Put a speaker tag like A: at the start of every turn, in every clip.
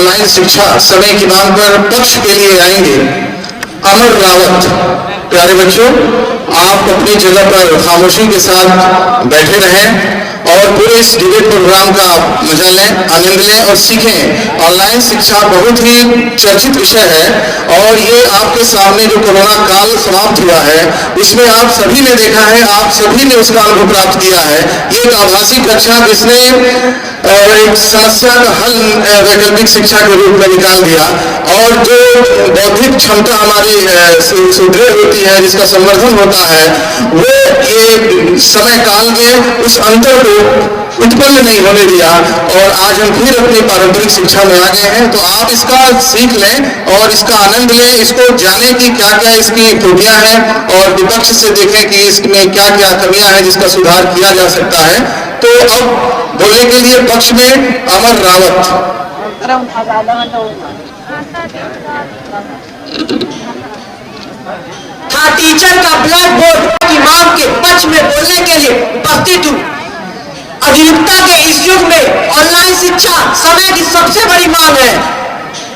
A: Online शिक्षा समय की मांग पर पक्ष के लिए आएंगे अमर रावत। प्यारे बच्चों, आप अपनी जगह पर खामोशी के साथ बैठे रहें और पूरे इस डिबेट प्रोग्राम का मजा लें, आनंद लें और सीखें। ऑनलाइन शिक्षा बहुत ही चर्चित विषय है और ये आपके सामने जो कोरोना काल समाप्त हुआ है इसमें आप सभी ने देखा है, आप सभी ने उसका अनुभव प्राप्त किया है। ये एक आभासी कक्षा जिसने एक समस्या का हल वैकल्पिक शिक्षा के रूप में निकाल दिया और जो बौद्धिक क्षमता हमारी सुदृढ़ होती है, जिसका संवर्धन होता है, वो ये समय काल में उस अंतर को उत्पन्न नहीं होने दिया और आज हम फिर अपनी पारंपरिक शिक्षा में आ गए हैं। तो आप इसका सीख लें और इसका आनंद लें, इसको जानें कि क्या क्या इसकी खूबियां हैं और विपक्ष से देखें कि इसमें क्या क्या कमियां हैं जिसका सुधार किया जा सकता है। तो अब बोलने के लिए पक्ष में अमर रावत।
B: हाँ, टीचर का ब्लैक बोर्ड की मांग के पक्ष में बोलने के लिए उपस्थित हूँ। आधुनिकता के इस युग में ऑनलाइन शिक्षा समय की सबसे बड़ी मांग है।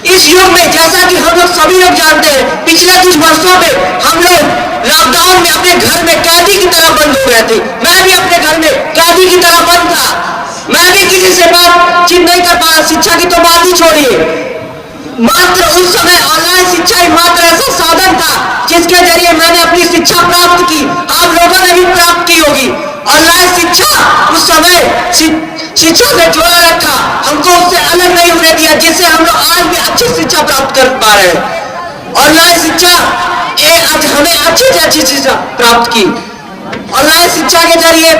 B: इस युग में जैसा कि हम लोग सभी लोग जानते हैं, पिछले कुछ वर्षों में हम लोग लॉकडाउन में अपने घर में कैदी की तरह बंद हो गए थे। मैं भी अपने घर में कैदी की तरह बंद था। मैं भी किसी से बातचीत नहीं कर पा रहा। शिक्षा की तो बात ही छोड़िए, मात्र उस समय ऑनलाइन शिक्षा ही मात्र ऐसा साधन था जिसके जरिए मैंने अपनी शिक्षा प्राप्त की। आप लोगों ने भी प्राप्त की होगी। ऑनलाइन शिक्षा उस समय शिक्षा से जोड़ा रखा, हमको उससे अलग नहीं होने दिया, जिससे हम लोग आज भी अच्छी शिक्षा प्राप्त कर पा रहे हैं। ऑनलाइन शिक्षा आज हमें अच्छी से अच्छी शिक्षा प्राप्त की। ऑनलाइन शिक्षा के जरिए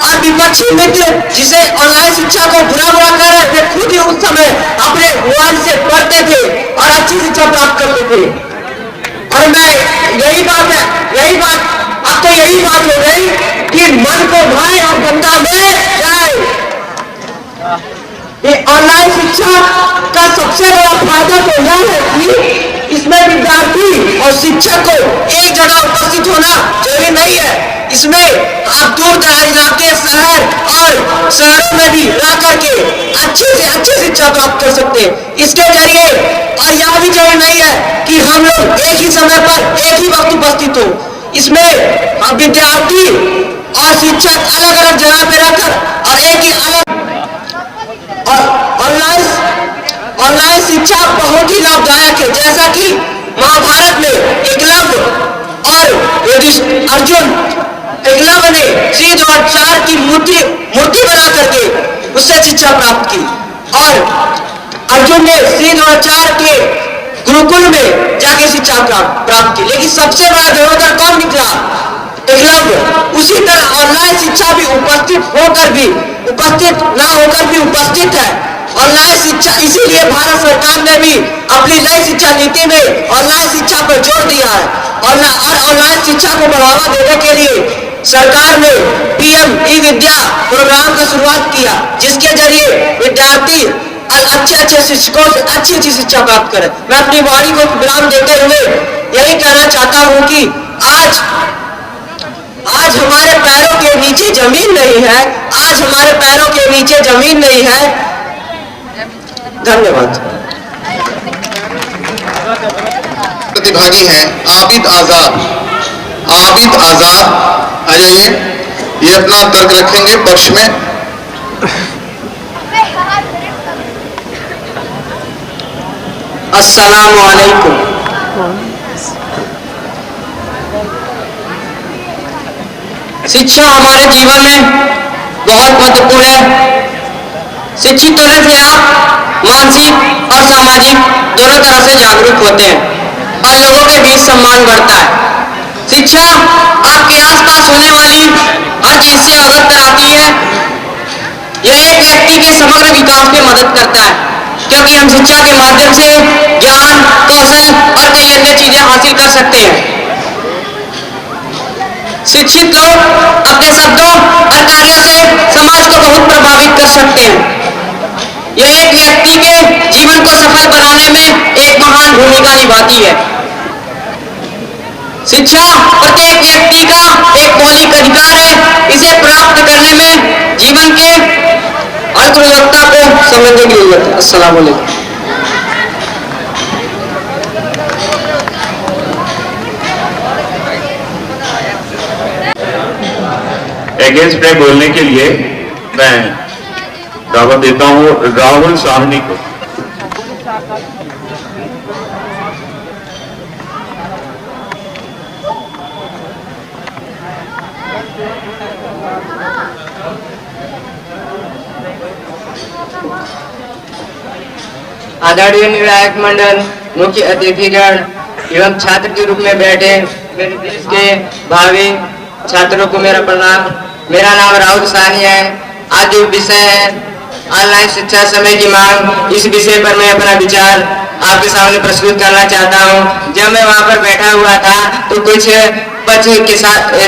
B: और विपक्षी मित्र जिसे ऑनलाइन शिक्षा को बुरा कर रहे थे, खुद ही उस समय अपने मोबाइल से पढ़ते थे और अच्छी शिक्षा प्राप्त करते थे। और मैं यही बात अब तो यही बात हो गई कि मन को भाए और बंदा में जाए। ये ऑनलाइन शिक्षा का सबसे बड़ा फायदा तो यह है कि इसमें विद्यार्थी और शिक्षक को एक जगह उपस्थित होना जरूरी नहीं है। इसमें आप दूर दराज इलाके, शहर और शहरों में भी रह करके अच्छी से अच्छी शिक्षा प्राप्त कर सकते हैं। इसके जरिए और यह भी जरूरी नहीं है कि हम लोग एक ही समय पर एक ही वक्त उपस्थित हो। इसमें विद्यार्थी और शिक्षक अलग अलग जगह पे रहकर और एक ही अलग ऑनलाइन शिक्षा बहुत ही लाभदायक है। जैसा कि महाभारत में एकलव्य ने श्री द्रोणाचार्य की मूर्ति बना करके उससे शिक्षा प्राप्त की और अर्जुन ने श्री द्रोणाचार्य के गुरुकुल में जाके शिक्षा प्राप्त की। लेकिन सबसे बड़ा धनुर्धर कौन निकला? एकलव्य। उसी तरह ऑनलाइन शिक्षा भी उपस्थित ना होकर भी उपस्थित है। ऑनलाइन शिक्षा, इसीलिए भारत सरकार ने भी अपनी नई शिक्षा नीति में ऑनलाइन शिक्षा पर जोर दिया है। और ऑनलाइन शिक्षा को बढ़ावा देने के लिए सरकार ने PM ई-विद्या प्रोग्राम की शुरुआत किया, जिसके जरिए विद्यार्थी अच्छे शिक्षकों से अच्छी शिक्षा प्राप्त करें। मैं अपनी वाणी को विराम देते हुए यही कहना चाहता हूं कि आज हमारे पैरों के नीचे जमीन नहीं है। आज हमारे पैरों के नीचे जमीन नहीं है। धन्यवाद।
A: प्रतिभागी हैं आबिद आजाद। आ जाइए, ये अपना तर्क रखेंगे पक्ष में।
B: अस्सलाम वालेकुम। शिक्षा हमारे जीवन में बहुत महत्वपूर्ण है। शिक्षित होने से आप मानसिक और सामाजिक दोनों तरह से जागरूक होते हैं और लोगों के बीच सम्मान बढ़ता है। शिक्षा आपके आसपास होने वाली हर चीज से अवगत कराती है। यह एक व्यक्ति के समग्र विकास में मदद करता है, क्योंकि हम शिक्षा के माध्यम से ज्ञान, कौशल और कई अन्य चीजें हासिल कर सकते हैं। शिक्षित लोग अपने शब्दों और कार्यों से समाज को बहुत प्रभावित कर सकते हैं। यह एक व्यक्ति के जीवन को सफल बनाने में एक महान भूमिका निभाती है। शिक्षा प्रत्येक व्यक्ति का एक मौलिक अधिकार है। इसे प्राप्त करने में जीवन के अर्थ गुणवत्ता को समझने की जरूरत है। अस्सलाम वालेकुम।
C: अगेंस्ट में बोलने के लिए मैं दावत देता हूं राहुल साहनी को।
D: आदरणीय निर्णायक मंडल, मुख्य अतिथिगण एवं छात्र के रूप में बैठे मेरे देश के भावी छात्रों को मेरा प्रणाम। मेरा नाम राहुल साहनी है। आज जो विषय है ऑनलाइन शिक्षा समय की मांग, इस विषय पर मैं अपना विचार आपके सामने प्रस्तुत करना चाहता हूं। जब मैं वहां पर बैठा हुआ था तो कुछ बच्चे के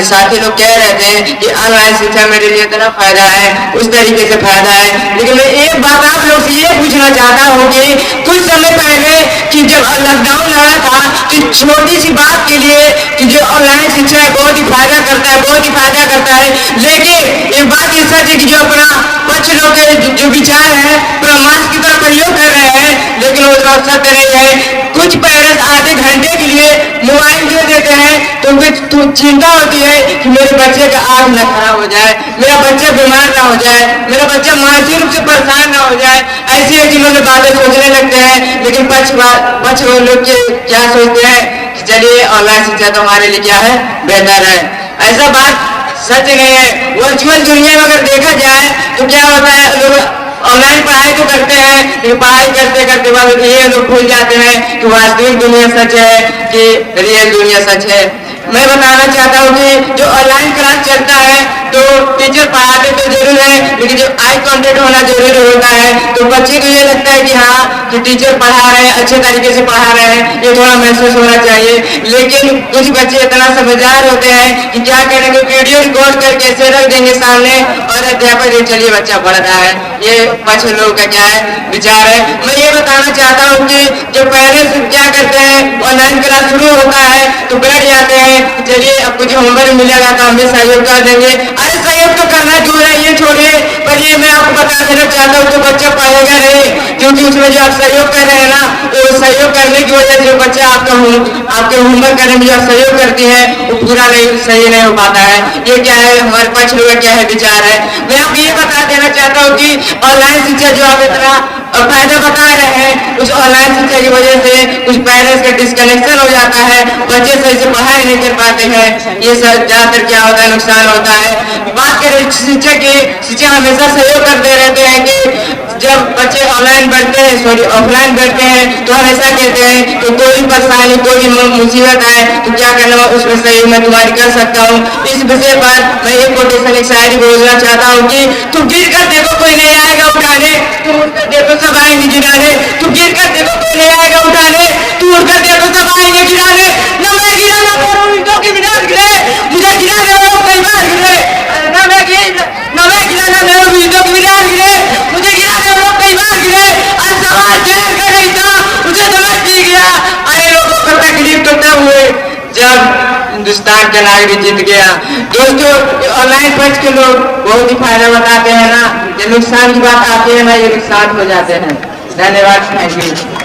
D: साथी लोग कह रहे थे कि ऑनलाइन शिक्षा मेरे लिए इतना फायदा है, उस तरीके से फायदा है। लेकिन मैं एक बात आप लोग से ये पूछना चाहता हूँ कि कुछ समय पहले कि जब लॉकडाउन लगा था तो छोटी सी बात के लिए कि जो ऑनलाइन शिक्षा है बहुत ही फायदा करता है, बहुत ही फायदा करता है। लेकिन एक बात ये सच है कि जो अपना बच्चे लोग के जो विचार है परमार्थ की तरफ प्रयोग कर रहे हैं, लेकिन वो सत्य नहीं है। कुछ पेरेंट्स आधे घंटे के लिए मोबाइल दे देते हैं तो उनको चिंता होती है कि मेरे बच्चे का आंख न खराब हो जाए, मेरा बच्चा बीमार ना हो जाए, मेरा बच्चा मानसिक रूप से परेशान ना हो जाए। ऐसी ऐसी लोग बातें सोचने लगते हैं। लेकिन पक्ष लोग क्या सोचते हैं कि चलिए ऑनलाइन शिक्षा तो हमारे लिए क्या है, बेहतर है। ऐसा बात सच नहीं है। वर्चुअल दुनिया में अगर देखा जाए तो क्या होता है, लोग ऑनलाइन पढ़ाई तो करते हैं, लेकिन पढ़ाई करते करते बाद ये लोग भूल जाते हैं कि वास्तविक दुनिया सच है कि रियल दुनिया सच है। मैं बताना चाहता हूँ कि जो ऑनलाइन क्लास चलता है तो टीचर पढ़ाते तो जरूर है, लेकिन जो आई कांटेक्ट होना जरूरी होता है। तो बच्चे को ये लगता है कि हाँ कि टीचर पढ़ा रहे हैं, अच्छे तरीके से पढ़ा रहे हैं, ये थोड़ा महसूस होना चाहिए। लेकिन कुछ बच्चे इतना समझदार होते हैं कि क्या करेंगे, वीडियो रिकॉर्ड करके ऐसे रख देंगे सामने और अध्यापक ये चलिए बच्चा पढ़ रहा है। ये कुछ लोगों का क्या है विचार है। मैं ये बताना चाहता हूँ कि जो पेरेंट्स क्या करते हैं, ऑनलाइन क्लास शुरू होता है तो बैठ जाते हैं, चलिए अब कुछ होमवर्क मिलेगा तो हम भी सहयोग कर देंगे। अरे सहयोग तो करना दूर है, ये छोड़िए, पर ये मैं आपको बता देना चाहता हूँ तो बच्चा पढ़ेगा नहीं, क्योंकि उसमें जो आप सहयोग कर रहे हैं ना, तो सहयोग करने की वजह से बच्चा आपके होमवर्क करने में जो सहयोग करती है वो पूरा नहीं, सही नहीं हो पाता है। ये क्या है, हमारे पक्ष लोग क्या है विचार है। मैं आपको ये बता देना चाहता हूँ कि ऑनलाइन शिक्षा जो आप इतना फायदा बता रहे हैं, उस ऑनलाइन शिक्षा की वजह से कुछ पेरेंट्स का डिस्कनेक्शन हो जाता है, बच्चे सही से पढ़ाई नहीं कर पाते हैं। ये सब ज्यादातर क्या होता है, नुकसान होता है। बात करें शिक्षा की, शिक्षा हमेशा सहयोग करते रहते हैं कि जब बच्चे ऑनलाइन बैठते हैं, सॉरी ऑफलाइन बैठते हैं तो हमेशा कहते हैं कि कोई परेशानी, कोई मुसीबत आए तो क्या करना, उसमें सहयोग मैं तुम्हारी कर सकता हूँ। इस विषय पर मैं एक कोटेशन, एक शायरी बोलना चाहता हूँ कि तुम गिर कर देखो कोई नहीं आएगा उठाने, तुम उठकर देखो सब आएंगे गिराने। तुम गिर कर देखो कोई नहीं आएगा उठाने, तुम उठकर देखो सब आएंगे गिराने। न मैं गिरा ना मेरे उम्मीदों की बिना गिरे, मुझे गिरा दे वो कई बार गिरे। न मैं गिरा ना मेरे उम्मीदों की बिना गिरे, मुझे गिरा दे वो कई बार गिरे। और सवाल देर का नहीं था, मुझे समझ नहीं गया। अरे लोगों को तकलीफ तो तब हुए जब हिंदुस्तान का नागरिक जीत गया। दोस्तों, ऑनलाइन पक्ष के लोग बहुत ही फायदा बताते हैं ना, ये नुकसान की बात आती है ना, ये नुकसान हो जाते हैं। धन्यवाद, थैंक यू।